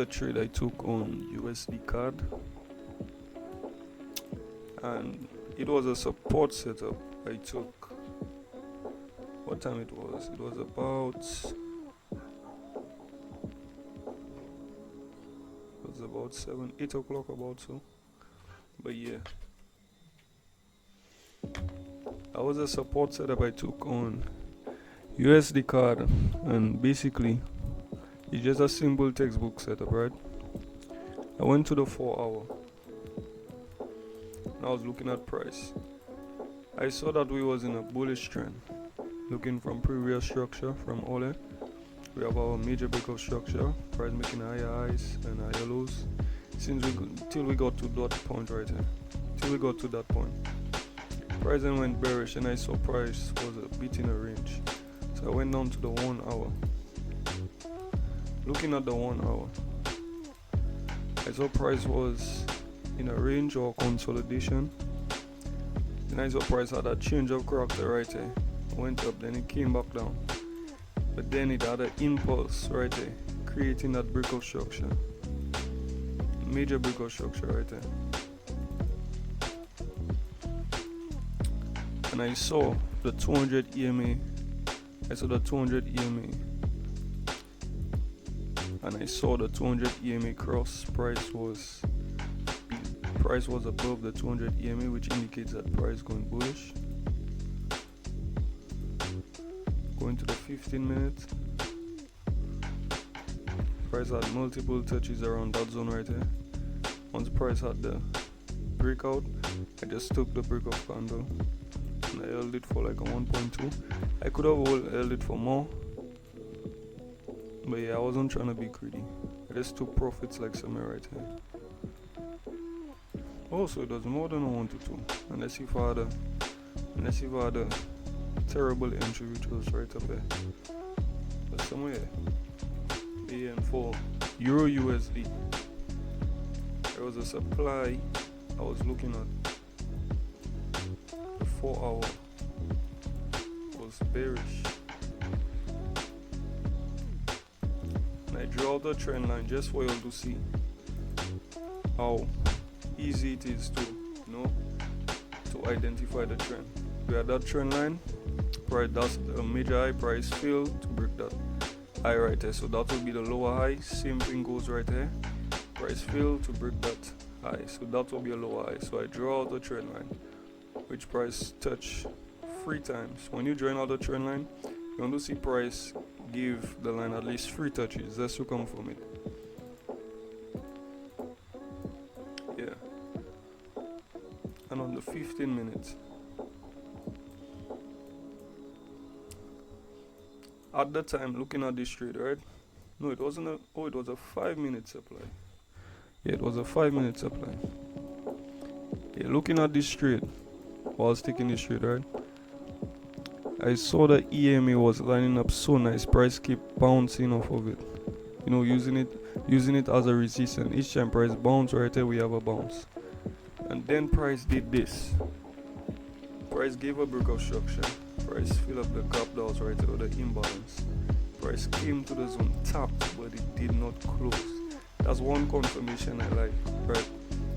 trade I took on USDCAD, and it was a support setup I took. What time it was? It was about 8 o'clock about so. But yeah, that was a support setup I took on USDCAD, and basically it's just a simple textbook setup, right? I went to the 4 hour and I was looking at price. I saw that we was in a bullish trend, looking from previous structure from Ole. We have our major breakout structure, price making higher highs and higher lows till we got to that point right here. Till we got to that point, price then went bearish, and I saw price was a bit in a range. So I went down to the 1 hour. Looking at the 1 hour, I saw price was in a range or consolidation. Then I saw price had a change of character right here. Went up, then it came back down. But then it had an impulse right there, creating that breakout structure. Major breakout structure right there. And I saw the 200 EMA. I saw the 200 EMA. And I saw the 200 EMA cross. Price was above the 200 EMA, which indicates that price going bullish. Going to the 15 minutes. Price had multiple touches around that zone right here. Once price had the breakout, I just took the breakout candle and I held it for like a 1.2. I could have held it for more, but yeah, I wasn't trying to be greedy. I just took profits like somewhere right here. Also, it was more than I wanted to, unless if I had a terrible entry, which was right up there. But somewhere. Yeah, and for EURUSD, there was a supply I was looking at. The 4 hour was bearish. And I drew out the trend line just for you all to see how easy it is to identify the trend. We had that trend line, right? That's a major high. Price failed to break that high right there, so that will be the lower high. Same thing goes right here. Price failed to break that high, so that will be a lower high. So I draw out the trend line, which price touch 3 times. When you join out the trend line, you want to see price give the line at least 3 touches just to confirm it. Yeah. And on the 15 minutes, at the time, looking at this trade, right? No, it wasn't it was a 5-minute supply. Yeah, it was a 5-minute supply. Yeah, looking at this trade, while I was taking this trade, right? I saw the EMA was lining up so nice. Price kept bouncing off of it. Using it as a resistance. Each time price bounce right there, we have a bounce. And then price did this. Price gave a breakout structure. Price filled up the gap that was right there with the imbalance. Price came to the zone, tapped, but it did not close. That's one confirmation I like, right?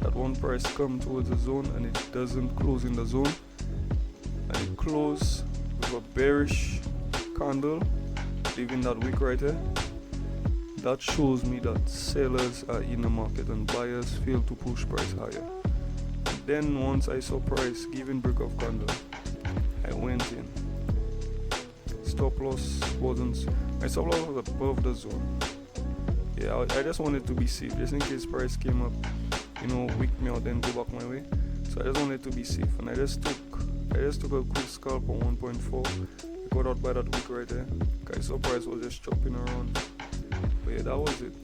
That one price come towards the zone and it doesn't close in the zone, and it close with a bearish candle, leaving that wick right here. That shows me that sellers are in the market and buyers fail to push price higher. And then once I saw price giving breakout candle, I went in. Stop loss wasn't. My stop loss was above the zone. Yeah, I just wanted to be safe, just in case price came up, wick me out, then go back my way. So I just wanted to be safe, and I just took a quick scalp on 1.4. I got out by that wick right there. I saw price was just chopping around. But yeah, that was it.